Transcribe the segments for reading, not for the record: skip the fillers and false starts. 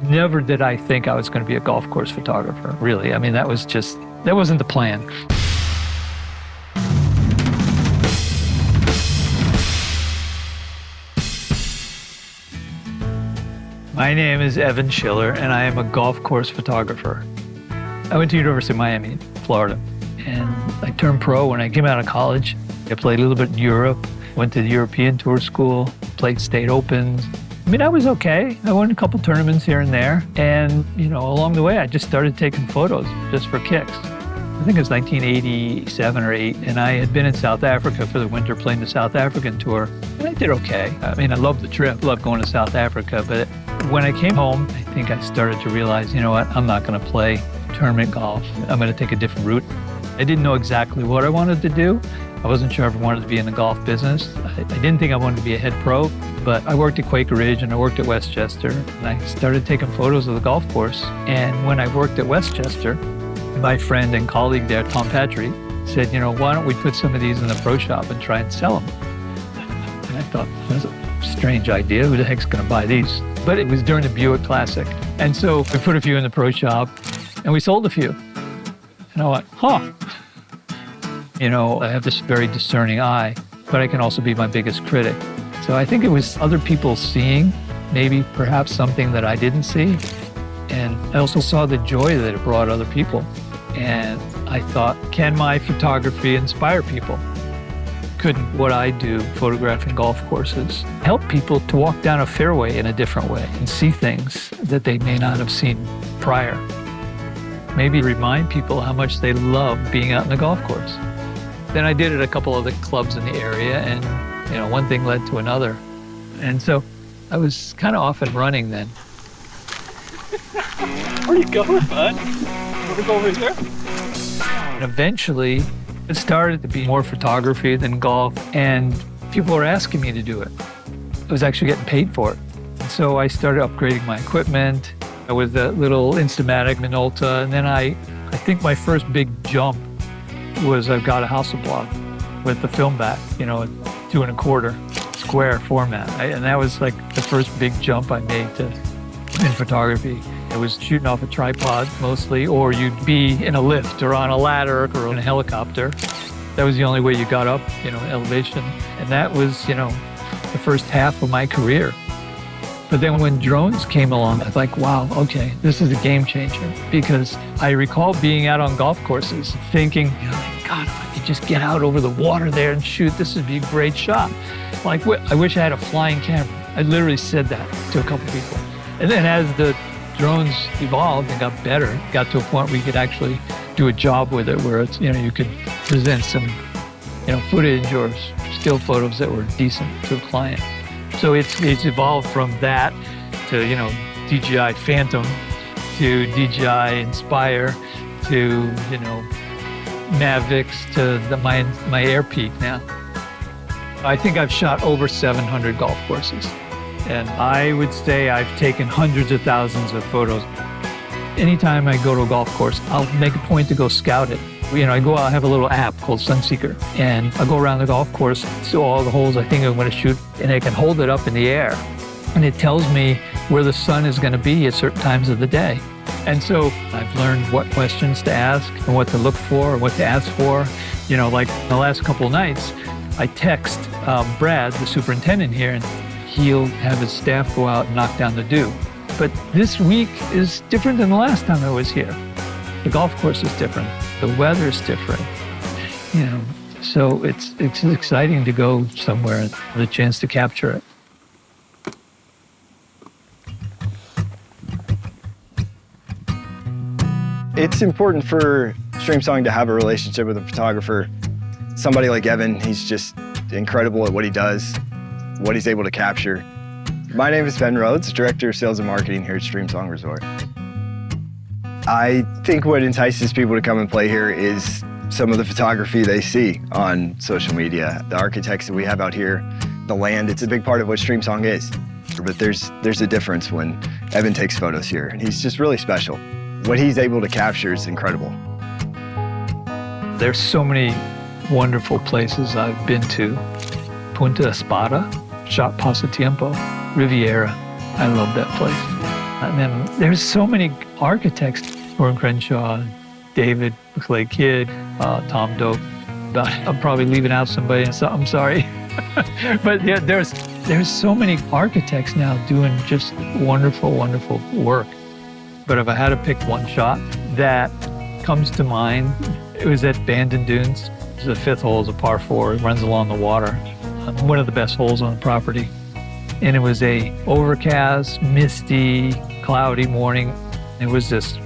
Never did I think I was going to be a golf course photographer, really. I mean, that wasn't the plan. My name is Evan Schiller, and I am a golf course photographer. I went to University of Miami, Florida, and I turned pro when I came out of college. I played a little bit in Europe, went to the European Tour School, played state opens. I mean, I was okay. I won a couple tournaments here and there. And, along the way, I just started taking photos just for kicks. I think it was 1987 or 8, and I had been in South Africa for the winter playing the South African tour, and I did okay. I mean, I loved the trip, loved going to South Africa, but when I came home, I think I started to realize, you know what, I'm not going to play tournament golf. I'm going to take a different route. I didn't know exactly what I wanted to do. I wasn't sure if I wanted to be in the golf business. I didn't think I wanted to be a head pro, but I worked at Quaker Ridge and I worked at Westchester, and I started taking photos of the golf course. And when I worked at Westchester, my friend and colleague there, Tom Patry, said, why don't we put some of these in the pro shop and try and sell them? And I thought, that's a strange idea. Who the heck's going to buy these? But it was during the Buick Classic. And so we put a few in the pro shop and we sold a few. And I went, I have this very discerning eye, but I can also be my biggest critic. So I think it was other people seeing maybe perhaps something that I didn't see. And I also saw the joy that it brought other people. And I thought, can my photography inspire people? Could what I do, photographing golf courses, help people to walk down a fairway in a different way and see things that they may not have seen prior? Maybe remind people how much they love being out in the golf course. Then I did it at a couple of the clubs in the area, and one thing led to another. And so I was kind of off and running then. Where are you going, bud? Want to go over here? And eventually, it started to be more photography than golf, and people were asking me to do it. I was actually getting paid for it. And so I started upgrading my equipment with a little Instamatic Minolta, and then I think my first big jump was I've got a Hasselblad with the film back, 2 1/4 square format. And that was like the first big jump I made in photography. It was shooting off a tripod mostly, or you'd be in a lift or on a ladder or in a helicopter. That was the only way you got up, elevation. And that was, the first half of my career. But then when drones came along, I was like, wow, okay, this is a game changer. Because I recall being out on golf courses thinking, God, if I could just get out over the water there and shoot, this would be a great shot. Like, I wish I had a flying camera. I literally said that to a couple people. And then as the drones evolved and got better, got to a point where you could actually do a job with it, where it's, you could present some, footage or still photos that were decent to a client. So it's evolved from that to, DJI Phantom, to DJI Inspire, to, Mavics, to my Air Peak now. I think I've shot over 700 golf courses. And I would say I've taken hundreds of thousands of photos. Anytime I go to a golf course, I'll make a point to go scout it. I have a little app called Sunseeker, and I'll go around the golf course, so all the holes I think I'm going to shoot, and I can hold it up in the air. And it tells me where the sun is going to be at certain times of the day. And so I've learned what questions to ask and what to look for and what to ask for. Like the last couple of nights, I text Brad, the superintendent here, and he'll have his staff go out and knock down the dew. But this week is different than the last time I was here. The golf course is different. The weather is different. So it's exciting to go somewhere and have the chance to capture it. It's important for Streamsong to have a relationship with a photographer. Somebody like Evan, he's just incredible at what he does, what he's able to capture. My name is Ben Rhodes, Director of Sales and Marketing here at Streamsong Resort. I think what entices people to come and play here is some of the photography they see on social media. The architects that we have out here, the land, it's a big part of what Streamsong is. But there's a difference when Evan takes photos here, and he's just really special. What he's able to capture is incredible. There's so many wonderful places I've been to. Punta Espada, shot Pasatiempo, Riviera. I love that place. And then there's so many architects, Gordon Crenshaw, David McClay Kidd, Tom Doak. I'm probably leaving out somebody, so I'm sorry. But yeah, there's so many architects now doing just wonderful, wonderful work. But if I had to pick one shot that comes to mind, it was at Bandon Dunes. The fifth hole is a par 4. It runs along the water. One of the best holes on the property. And it was a overcast, misty, cloudy morning. There was this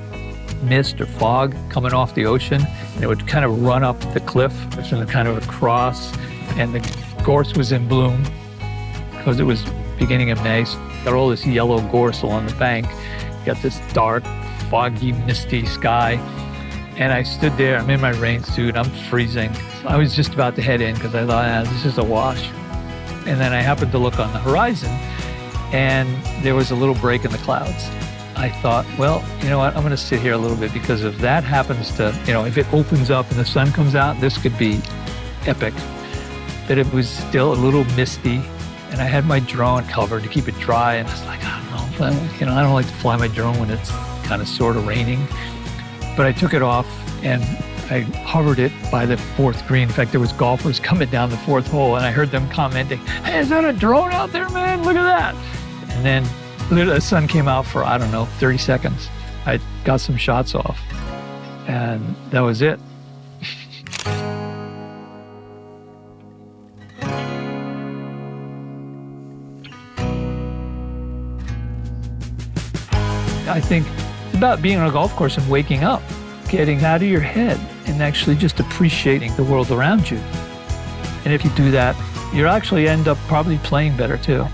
mist or fog coming off the ocean, and it would kind of run up the cliff and kind of across, and the gorse was in bloom because it was beginning of May. So got all this yellow gorse along the bank. Got this dark, foggy, misty sky. And I stood there, I'm in my rain suit, I'm freezing. I was just about to head in because I thought, this is a wash. And then I happened to look on the horizon, and there was a little break in the clouds. I thought, well, you know what, I'm gonna sit here a little bit, because if that happens to, if it opens up and the sun comes out, this could be epic. But it was still a little misty, and I had my drone covered to keep it dry, and I was like, I don't like to fly my drone when it's kind of sort of raining. But I took it off and I hovered it by the 4th green. In fact, there was golfers coming down the 4th hole, and I heard them commenting, "Hey, is that a drone out there, man? Look at that." And then the sun came out for, 30 seconds. I got some shots off, and that was it. I think it's about being on a golf course and waking up, getting out of your head and actually just appreciating the world around you. And if you do that, you'll actually end up probably playing better too.